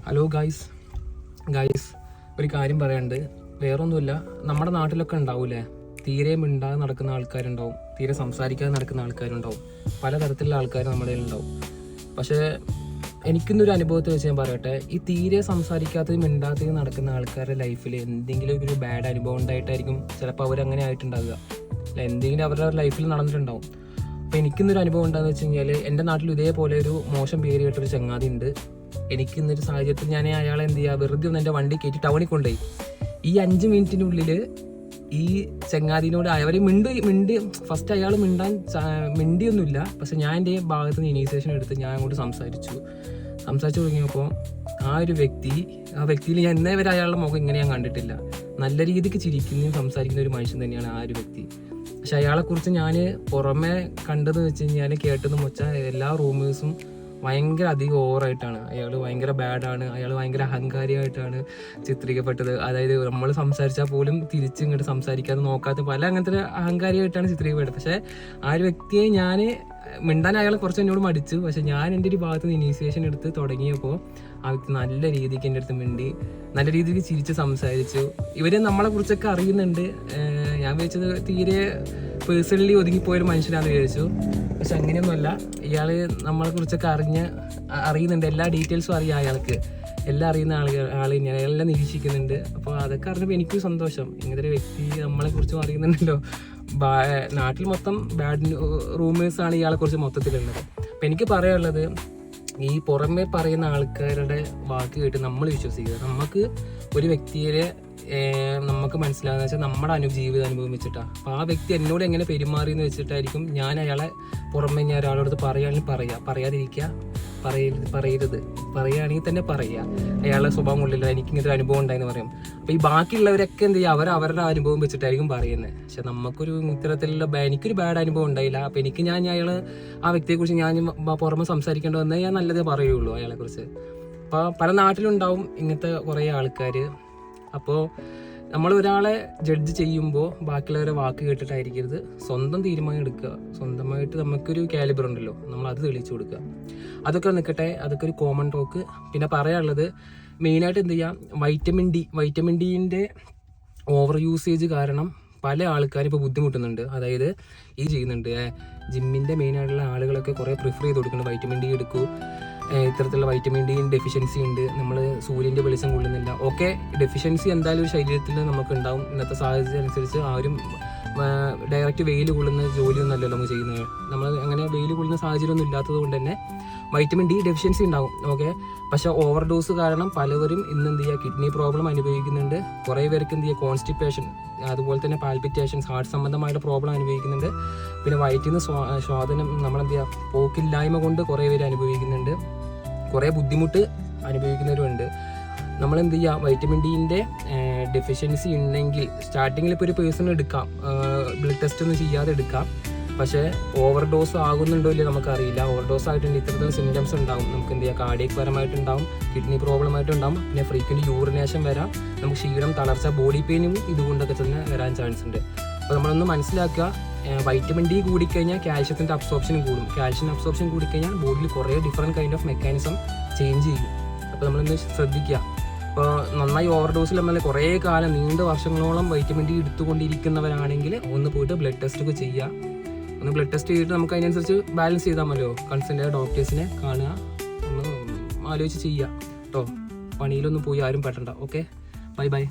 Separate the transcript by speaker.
Speaker 1: Hello guys ഒരു കാര്യം പറയാനുണ്ട്. വേറൊന്നുമില്ല, നമ്മുടെ നാട്ടിലൊക്കെ ഉണ്ടാവൂലേ, തീരെ മിണ്ടാതെ നടക്കുന്ന ആൾക്കാരുണ്ടാവും, തീരെ സംസാരിക്കാതെ നടക്കുന്ന ആൾക്കാരുണ്ടാവും, പലതരത്തിലുള്ള ആൾക്കാർ നമ്മുടെ ഉണ്ടാവും. പക്ഷേ എനിക്കിന്നൊരു അനുഭവത്തെ വെച്ച് ഞാൻ പറയട്ടെ, ഈ തീരെ സംസാരിക്കാത്തതും മിണ്ടാത്തതും നടക്കുന്ന ആൾക്കാരുടെ ലൈഫിൽ എന്തെങ്കിലും ഒരു ബാഡ് അനുഭവം ഉണ്ടായിട്ടായിരിക്കും ചിലപ്പോൾ അവരങ്ങനെ ആയിട്ടുണ്ടാവുക, അല്ല എന്തെങ്കിലും അവരുടെ ലൈഫിൽ നടന്നിട്ടുണ്ടാവും. അപ്പോൾ എനിക്കിന്നൊരു അനുഭവം എന്താണെന്ന് വെച്ച് കഴിഞ്ഞാൽ, എൻ്റെ നാട്ടിൽ ഇതേപോലെ ഒരു മോശം പേര് കേട്ടൊരു ചങ്ങാതി ഉണ്ട്. എനിക്കിന്നൊരു സാഹചര്യത്തിൽ ഞാൻ അയാളെ എന്ത് ചെയ്യുക, വെറുതെ ഒന്ന് എൻ്റെ വണ്ടി കയറ്റി ടൗണിൽ കൊണ്ടുപോയി. ഈ 5 മിനിറ്റിനുള്ളിൽ ഈ ചങ്ങാതിനോട് അവർ മിണ്ടി ഫസ്റ്റ് അയാൾ മിണ്ടിയൊന്നുമില്ല. പക്ഷെ ഞാൻ എൻ്റെ ഭാഗത്ത് നിന്ന് ഇനീഷ്യേഷൻ എടുത്ത് ഞാൻ അങ്ങോട്ട് സംസാരിച്ചു തുടങ്ങിയപ്പോൾ ആ വ്യക്തിയിൽ ഞാൻ ഇന്നേ വരെ അയാളുടെ മുഖം ഇങ്ങനെ ഞാൻ കണ്ടിട്ടില്ല. നല്ല രീതിക്ക് ചിരിക്കുന്നതും സംസാരിക്കുന്ന ഒരു മനുഷ്യൻ തന്നെയാണ് ആ ഒരു വ്യക്തി. പക്ഷെ അയാളെക്കുറിച്ച് ഞാൻ പുറമെ കണ്ടതെന്ന് വെച്ച് കഴിഞ്ഞാൽ, കേട്ടതെന്ന് വെച്ചാൽ എല്ലാ റൂമേഴ്സും ഭയങ്കര അധികം ഓവറായിട്ടാണ്. അയാൾ ഭയങ്കര ബാഡാണ്, അയാൾ ഭയങ്കര അഹങ്കാരിയായിട്ടാണ് ചിത്രീകരിക്കപ്പെട്ടത്. അതായത് നമ്മൾ സംസാരിച്ചാൽ പോലും തിരിച്ച് ഇങ്ങോട്ട് സംസാരിക്കാതെ നോക്കാത്ത പല അങ്ങനത്തെ അഹങ്കാരിയായിട്ടാണ് ചിത്രീകരിക്കപ്പെട്ടത്. പക്ഷേ ആ ഒരു വ്യക്തിയെ ഞാൻ മിണ്ടാൻ അയാളെ കുറച്ച് എന്നോട് മടിച്ചു. പക്ഷെ ഞാൻ എൻ്റെ ഒരു ഭാഗത്ത് നിന്ന് ഇനീഷ്യേഷൻ എടുത്ത് തുടങ്ങിയപ്പോൾ ആ വ്യക്തി നല്ല രീതിക്ക് എൻ്റെ അടുത്ത് മിണ്ടി, നല്ല രീതിക്ക് ചിരിച്ച് സംസാരിച്ചു. ഇവരെ നമ്മളെ കുറിച്ചൊക്കെ അറിയുന്നുണ്ട്. ഞാൻ വിചാരിച്ചത് തീരെ പേഴ്സണലി ഒതുങ്ങിപ്പോയൊരു മനുഷ്യനാണെന്ന് വിചാരിച്ചു. പക്ഷെ അങ്ങനെയൊന്നുമല്ല, ഇയാൾ നമ്മളെ കുറിച്ചൊക്കെ അറിയുന്നുണ്ട്, എല്ലാ ഡീറ്റെയിൽസും അറിയാം അയാൾക്ക്, എല്ലാം അറിയുന്ന ആൾ തന്നെയാണ്, എല്ലാം നിരീക്ഷിക്കുന്നുണ്ട്. അപ്പോൾ അതൊക്കെ അറിഞ്ഞപ്പോൾ എനിക്കും സന്തോഷം. ഇങ്ങനത്തെ ഒരു വ്യക്തി നമ്മളെ കുറിച്ചും അറിയുന്നുണ്ടല്ലോ. നാട്ടിൽ മൊത്തം ബാഡ് റൂമേഴ്സാണ് ഇയാളെ കുറിച്ച് മൊത്തത്തിലുള്ളത്. അപ്പം എനിക്ക് പറയാനുള്ളത്, ഈ പുറമെ പറയുന്ന ആൾക്കാരുടെ വാക്ക് കേട്ട് നമ്മൾ വിശ്വസിക്കുക. നമുക്ക് ഒരു വ്യക്തിയെ നമുക്ക് മനസ്സിലാകുന്ന വെച്ചാൽ നമ്മുടെ ജീവിത അനുഭവം വെച്ചിട്ടാണ്. അപ്പോൾ ആ വ്യക്തി എന്നോട് എങ്ങനെ പെരുമാറിയെന്ന് വെച്ചിട്ടായിരിക്കും ഞാൻ അയാളെ പുറമെ ഞാൻ ഒരാളോട് പറയുകയാണെങ്കിൽ പറയാതിരിക്കുക, പറയരുത്, പറയുകയാണെങ്കിൽ തന്നെ പറയുക. അയാളുടെ സ്വഭാവം കൊള്ളില്ല, എനിക്കിങ്ങനത്തെ ഒരു അനുഭവം ഉണ്ടായെന്ന് പറയും. അപ്പോൾ ഈ ബാക്കിയുള്ളവരൊക്കെ എന്ത് ചെയ്യുക, അവരുടെ അനുഭവം വെച്ചിട്ടായിരിക്കും പറയുന്നത്. പക്ഷെ നമുക്കൊരു ഇത്തരത്തിലുള്ള എനിക്കൊരു ബാഡ് അനുഭവം ഉണ്ടായില്ല. അപ്പോൾ എനിക്ക് ആ വ്യക്തിയെക്കുറിച്ച് ഞാൻ പുറമെ സംസാരിക്കേണ്ടി വന്നാൽ ഞാൻ നല്ലതേ പറയുള്ളൂ അയാളെക്കുറിച്ച്. അപ്പോൾ പല നാട്ടിലുണ്ടാവും ഇങ്ങനത്തെ കുറേ ആൾക്കാർ. അപ്പോൾ നമ്മൾ ഒരാളെ ജഡ്ജ് ചെയ്യുമ്പോൾ ബാക്കിയുള്ളവരെ വാക്ക് കേട്ടിട്ടായിരിക്കരുത്, സ്വന്തം തീരുമാനം എടുക്കുക. സ്വന്തമായിട്ട് നമുക്കൊരു കാലിബർ ഉണ്ടല്ലോ, നമ്മൾ അത് തെളിയിച്ചു കൊടുക്കുക. അതൊക്കെ നിൽക്കട്ടെ, അതൊക്കെ ഒരു കോമൺ ടോക്ക്. പിന്നെ പറയാനുള്ളത്, മെയിനായിട്ട് എന്ത് ചെയ്യുക, വൈറ്റമിൻ ഡിൻ്റെ ഓവർ യൂസേജ് കാരണം പല ആൾക്കാരും ഇപ്പോൾ ബുദ്ധിമുട്ടുന്നുണ്ട്. അതായത് ചെയ്യുന്നുണ്ട്, ജിമ്മിൻ്റെ മെയിനായിട്ടുള്ള ആളുകളൊക്കെ കുറേ പ്രിഫർ ചെയ്ത് കൊടുക്കുന്നുണ്ട്, വൈറ്റമിൻ ഡി എടുക്കൂ, ഇത്തരത്തിലുള്ള വൈറ്റമിൻ ഡി ഡെഫിഷ്യൻസി ഉണ്ട്, നമ്മൾ സൂര്യൻ്റെ വെളിച്ചം കൊള്ളുന്നില്ല. ഓക്കെ, ഡെഫിഷ്യൻസി എന്തായാലും ഒരു ശരീരത്തിൽ നമുക്ക് ഉണ്ടാവും. ഇന്നത്തെ സാഹചര്യം അനുസരിച്ച് ആരും ഡയറക്റ്റ് വെയിൽ കൊള്ളുന്ന ജോലിയൊന്നും അല്ലല്ലോ നമ്മൾ ചെയ്യുന്നത്. നമ്മൾ അങ്ങനെ വെയിൽ കൊള്ളുന്ന സാഹചര്യമൊന്നും ഇല്ലാത്തത് കൊണ്ട് തന്നെ വൈറ്റമിൻ ഡി ഡെഫിഷ്യൻസി ഉണ്ടാവും. ഓക്കെ, പക്ഷേ ഓവർ ഡോസ് കാരണം പലവരും ഇന്ന് എന്ത് ചെയ്യുക, കിഡ്നി പ്രോബ്ലം അനുഭവിക്കുന്നുണ്ട്. കുറേ പേർക്ക് എന്ത് ചെയ്യുക, കോൺസ്റ്റിപ്പേഷൻ, അതുപോലെ തന്നെ പാൽപിറ്റേഷൻസ്, ഹാർട്ട് സംബന്ധമായിട്ട് പ്രോബ്ലം അനുഭവിക്കുന്നുണ്ട്. പിന്നെ വയറ്റിൽ നിന്ന് സ്വാദനം നമ്മളെന്ത് ചെയ്യുക, പോക്കില്ലായ്മ കൊണ്ട് കുറേ പേര് അനുഭവിക്കുന്നുണ്ട്, കുറേ ബുദ്ധിമുട്ട് അനുഭവിക്കുന്നവരുമുണ്ട്. നമ്മളെന്ത് ചെയ്യുക, വൈറ്റമിൻ ഡിൻ്റെ ഡെഫിഷ്യൻസി ഉണ്ടെങ്കിൽ സ്റ്റാർട്ടിങ്ങിൽ ഇപ്പോൾ ഒരു പേഴ്സൺ എടുക്കാം, ബ്ലഡ് ടെസ്റ്റ് ഒന്നും ചെയ്യാതെ എടുക്കാം. പക്ഷേ ഓവർ ഡോസ് ആകുന്നുണ്ടോ ഇല്ലയോ നമുക്കറിയില്ല. ഓവർ ഡോസ് ആയിട്ടുണ്ട് ഇത്തരത്തിലുള്ള സിംറ്റംസ് ഉണ്ടാവും. നമുക്ക് എന്ത് ചെയ്യുക, കാർഡിയക് പരമായിട്ടുണ്ടാവും, കിഡ്നി പ്രോബ്ലം ആയിട്ടുണ്ടാവും, പിന്നെ ഫ്രീക്വൻറ്റ് യൂറിനേഷൻ വരാം, നമുക്ക് ക്ഷീണം, തളർച്ച, ബോഡി പെയിനും ഇതുകൊണ്ടൊക്കെ തന്നെ വരാൻ ചാൻസ് ഉണ്ട്. അപ്പോൾ നമ്മളൊന്ന് മനസ്സിലാക്കുക, വൈറ്റമിൻ ഡി കൂടിക്കഴിഞ്ഞാൽ കാൽഷ്യത്തിൻ്റെ അബ്സോർപ്ഷൻ കൂടും. കാൽഷ്യം അബ്സോർപ്ഷൻ കൂടിക്കഴിഞ്ഞാൽ ബോഡിയിൽ കുറേ different kind of mechanism change ചെയ്യും. അപ്പോൾ നമ്മളൊന്ന് ശ്രദ്ധിക്കുക. ഇപ്പോൾ നന്നായി ഓവർ ഡോസിൽ നമ്മൾ കുറേ കാലം, നീണ്ട വർഷങ്ങളോളം വൈറ്റമിൻ ഡി എടുത്തുകൊണ്ടിരിക്കുന്നവരാണെങ്കിൽ ഒന്ന് പോയിട്ട് ബ്ലഡ് ടെസ്റ്റ് ഒക്കെ ചെയ്യുക. ഒന്ന് ബ്ലഡ് ടെസ്റ്റ് ചെയ്തിട്ട് നമുക്ക് അതിനനുസരിച്ച് ബാലൻസ് ചെയ്താൽ മതിയോ. കൺസൾട്ട് ചെയ്ത ഡോക്ടേഴ്സിനെ കാണുക, ഒന്ന് ആലോചിച്ച് ചെയ്യുക കേട്ടോ. പണിയിലൊന്നും പോയി ആരും പെട്ടണ്ട. Okay, by.